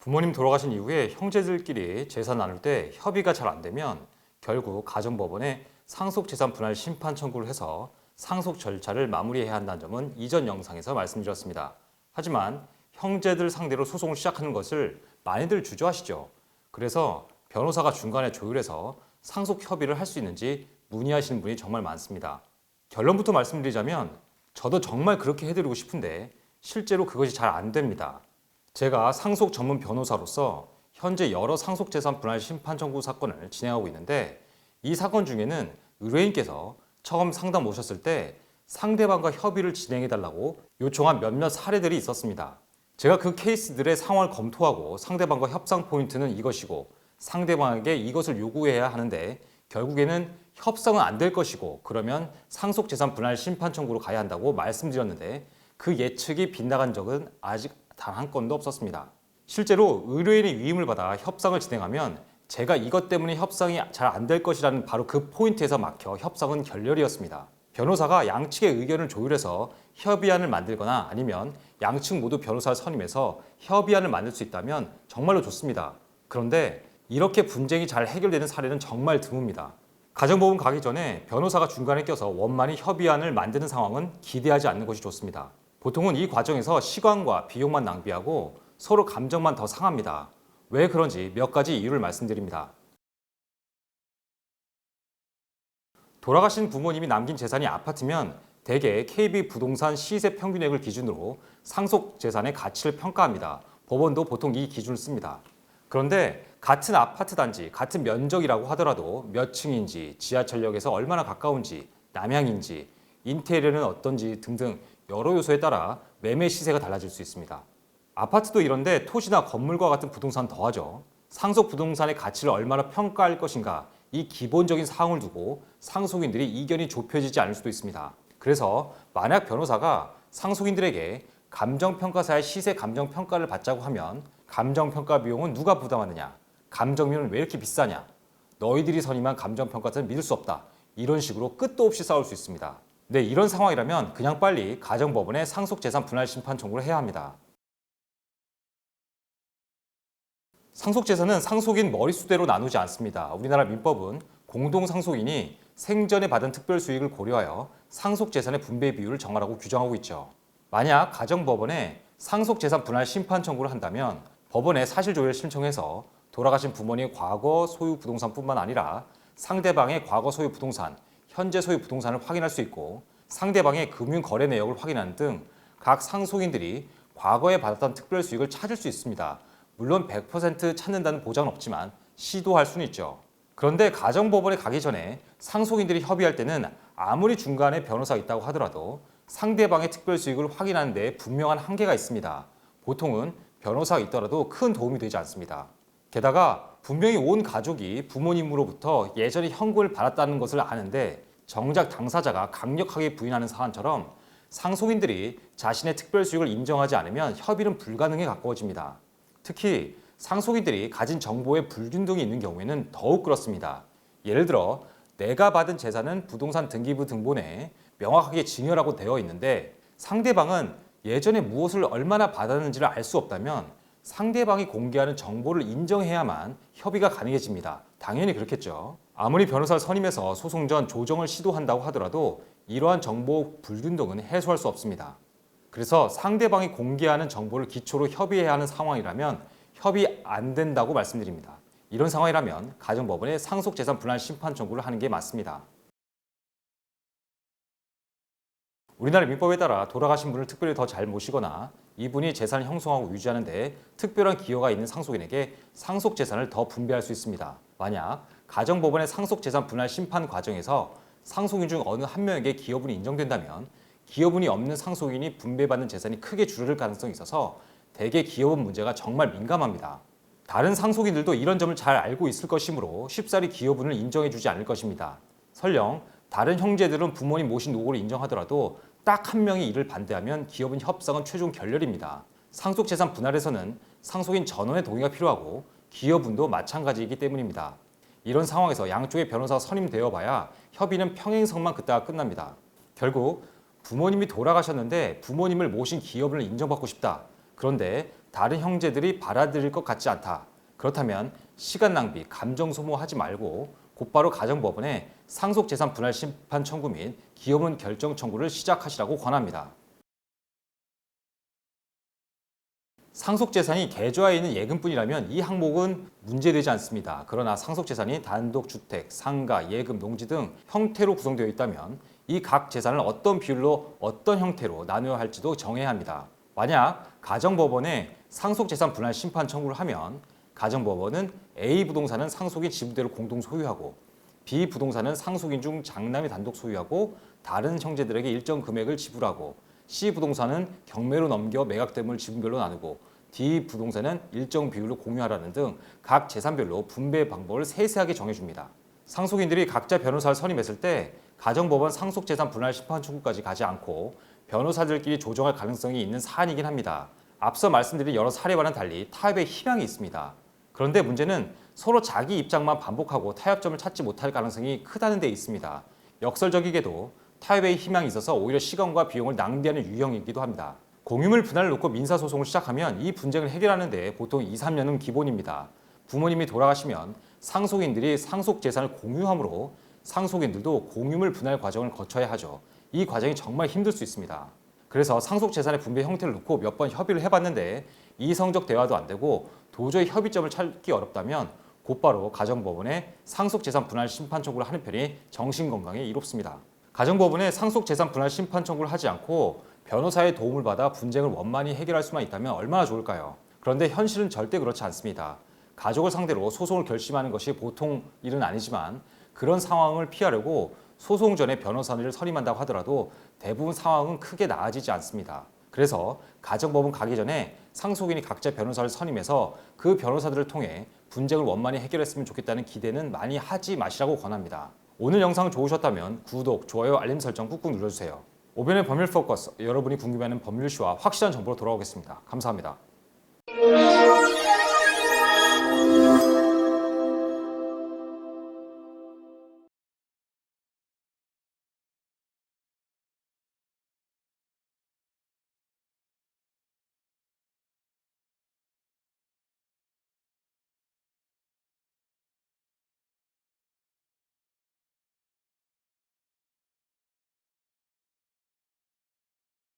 부모님 돌아가신 이후에 형제들끼리 재산 나눌 때 협의가 잘 안 되면 결국 가정법원에 상속재산 분할 심판 청구를 해서 상속 절차를 마무리해야 한다는 점은 이전 영상에서 말씀드렸습니다. 하지만 형제들 상대로 소송을 시작하는 것을 많이들 주저하시죠. 그래서 변호사가 중간에 조율해서 상속 협의를 할 수 있는지 문의하시는 분이 정말 많습니다. 결론부터 말씀드리자면 저도 정말 그렇게 해드리고 싶은데 실제로 그것이 잘 안 됩니다. 제가 상속 전문 변호사로서 현재 여러 상속재산 분할 심판 청구 사건을 진행하고 있는데 이 사건 중에는 의뢰인께서 처음 상담 오셨을 때 상대방과 협의를 진행해달라고 요청한 몇몇 사례들이 있었습니다. 제가 그 케이스들의 상황을 검토하고 상대방과 협상 포인트는 이것이고 상대방에게 이것을 요구해야 하는데 결국에는 협상은 안 될 것이고 그러면 상속재산 분할 심판 청구로 가야 한다고 말씀드렸는데 그 예측이 빗나간 적은 아직 단 한 건도 없었습니다. 실제로 의뢰인의 위임을 받아 협상을 진행하면 제가 이것 때문에 협상이 잘 안 될 것이라는 바로 그 포인트에서 막혀 협상은 결렬이었습니다. 변호사가 양측의 의견을 조율해서 협의안을 만들거나 아니면 양측 모두 변호사를 선임해서 협의안을 만들 수 있다면 정말로 좋습니다. 그런데 이렇게 분쟁이 잘 해결되는 사례는 정말 드뭅니다. 가정법원 가기 전에 변호사가 중간에 껴서 원만히 협의안을 만드는 상황은 기대하지 않는 것이 좋습니다. 보통은 이 과정에서 시간과 비용만 낭비하고 서로 감정만 더 상합니다. 왜 그런지 몇 가지 이유를 말씀드립니다. 돌아가신 부모님이 남긴 재산이 아파트면 대개 KB부동산 시세 평균액을 기준으로 상속 재산의 가치를 평가합니다. 법원도 보통 이 기준을 씁니다. 그런데 같은 아파트 단지, 같은 면적이라고 하더라도 몇 층인지, 지하철역에서 얼마나 가까운지, 남향인지, 인테리어는 어떤지 등등 여러 요소에 따라 매매 시세가 달라질 수 있습니다. 아파트도 이런데 토지나 건물과 같은 부동산 더하죠. 상속 부동산의 가치를 얼마나 평가할 것인가 이 기본적인 사항을 두고 상속인들이 이견이 좁혀지지 않을 수도 있습니다. 그래서 만약 변호사가 상속인들에게 감정평가사의 시세 감정평가를 받자고 하면 감정평가 비용은 누가 부담하느냐? 감정비는 왜 이렇게 비싸냐? 너희들이 선임한 감정평가사는 믿을 수 없다. 이런 식으로 끝도 없이 싸울 수 있습니다. 네, 이런 상황이라면 그냥 빨리 가정법원에 상속재산 분할 심판 청구를 해야 합니다. 상속재산은 상속인 머릿수대로 나누지 않습니다. 우리나라 민법은 공동상속인이 생전에 받은 특별수익을 고려하여 상속재산의 분배 비율을 정하라고 규정하고 있죠. 만약 가정법원에 상속재산 분할 심판 청구를 한다면 법원에 사실조회를 신청해서 돌아가신 부모님의 과거 소유 부동산뿐만 아니라 상대방의 과거 소유 부동산, 현재 소유 부동산을 확인할 수 있고 상대방의 금융 거래 내역을 확인하는 등 각 상속인들이 과거에 받았던 특별수익을 찾을 수 있습니다. 물론 100% 찾는다는 보장은 없지만 시도할 수는 있죠. 그런데 가정법원에 가기 전에 상속인들이 협의할 때는 아무리 중간에 변호사가 있다고 하더라도 상대방의 특별수익을 확인하는 데 분명한 한계가 있습니다. 보통은 변호사가 있더라도 큰 도움이 되지 않습니다. 게다가 분명히 온 가족이 부모님으로부터 예전에 현금을 받았다는 것을 아는데 정작 당사자가 강력하게 부인하는 사안처럼 상속인들이 자신의 특별수익을 인정하지 않으면 협의는 불가능에 가까워집니다. 특히 상속인들이 가진 정보에 불균등이 있는 경우에는 더욱 그렇습니다. 예를 들어 내가 받은 재산은 부동산 등기부 등본에 명확하게 증여라고 되어 있는데 상대방은 예전에 무엇을 얼마나 받았는지를 알 수 없다면 상대방이 공개하는 정보를 인정해야만 협의가 가능해집니다. 당연히 그렇겠죠. 아무리 변호사를 선임해서 소송 전 조정을 시도한다고 하더라도 이러한 정보 불균등은 해소할 수 없습니다. 그래서 상대방이 공개하는 정보를 기초로 협의해야 하는 상황이라면 협의 안 된다고 말씀드립니다. 이런 상황이라면 가정법원에 상속재산 분할 심판 청구를 하는 게 맞습니다. 우리나라 민법에 따라 돌아가신 분을 특별히 더 잘 모시거나 이분이 재산을 형성하고 유지하는 데 특별한 기여가 있는 상속인에게 상속재산을 더 분배할 수 있습니다. 만약 가정법원의 상속재산 분할 심판 과정에서 상속인 중 어느 한 명에게 기여분이 인정된다면 기여분이 없는 상속인이 분배받는 재산이 크게 줄어들 가능성이 있어서 대개 기여분 문제가 정말 민감합니다. 다른 상속인들도 이런 점을 잘 알고 있을 것이므로 쉽사리 기여분을 인정해주지 않을 것입니다. 설령 다른 형제들은 부모님 모신 노고를 인정하더라도 딱 한 명이 이를 반대하면 기여분 협상은 최종 결렬입니다. 상속재산 분할에서는 상속인 전원의 동의가 필요하고 기여분도 마찬가지이기 때문입니다. 이런 상황에서 양쪽의 변호사가 선임되어 봐야 협의는 평행선만 긋다가 끝납니다. 결국 부모님이 돌아가셨는데 부모님을 모신 기여분을 인정받고 싶다. 그런데 다른 형제들이 받아들일 것 같지 않다. 그렇다면 시간 낭비, 감정 소모하지 말고 곧바로 가정법원에 상속재산 분할 심판 청구 및 기여문 결정 청구를 시작하시라고 권합니다. 상속재산이 계좌에 있는 예금뿐이라면 이 항목은 문제되지 않습니다. 그러나 상속재산이 단독주택, 상가, 예금, 농지 등 형태로 구성되어 있다면 이 각 재산을 어떤 비율로 어떤 형태로 나누어야 할지도 정해야 합니다. 만약 가정법원에 상속재산 분할 심판 청구를 하면 가정법원은 A 부동산은 상속인 지분대로 공동 소유하고 B 부동산은 상속인 중 장남이 단독 소유하고 다른 형제들에게 일정 금액을 지불하고 C 부동산은 경매로 넘겨 매각됨을 지분별로 나누고 D 부동산은 일정 비율로 공유하라는 등 각 재산별로 분배 방법을 세세하게 정해줍니다. 상속인들이 각자 변호사를 선임했을 때 가정법원 상속재산 분할 심판 청구까지 가지 않고 변호사들끼리 조정할 가능성이 있는 사안이긴 합니다. 앞서 말씀드린 여러 사례와는 달리 타협의 희망이 있습니다. 그런데 문제는 서로 자기 입장만 반복하고 타협점을 찾지 못할 가능성이 크다는 데 있습니다. 역설적이게도 타협의 희망이 있어서 오히려 시간과 비용을 낭비하는 유형이기도 합니다. 공유물 분할을 놓고 민사소송을 시작하면 이 분쟁을 해결하는 데 보통 2, 3년은 기본입니다. 부모님이 돌아가시면 상속인들이 상속재산을 공유하므로 상속인들도 공유물 분할 과정을 거쳐야 하죠. 이 과정이 정말 힘들 수 있습니다. 그래서 상속재산의 분배 형태를 놓고 몇 번 협의를 해봤는데 이성적 대화도 안 되고 도저히 협의점을 찾기 어렵다면 곧바로 가정법원에 상속재산 분할 심판 청구를 하는 편이 정신건강에 이롭습니다. 가정법원에 상속재산 분할 심판 청구를 하지 않고 변호사의 도움을 받아 분쟁을 원만히 해결할 수만 있다면 얼마나 좋을까요? 그런데 현실은 절대 그렇지 않습니다. 가족을 상대로 소송을 결심하는 것이 보통 일은 아니지만 그런 상황을 피하려고 소송 전에 변호사를 선임한다고 하더라도 대부분 상황은 크게 나아지지 않습니다. 그래서 가정법원 가기 전에 상속인이 각자 변호사를 선임해서 그 변호사들을 통해 분쟁을 원만히 해결했으면 좋겠다는 기대는 많이 하지 마시라고 권합니다. 오늘 영상 좋으셨다면 구독, 좋아요, 알림 설정 꾹꾹 눌러주세요. 오변의 법률 포커스, 여러분이 궁금해하는 법률 이슈와 확실한 정보로 돌아오겠습니다. 감사합니다.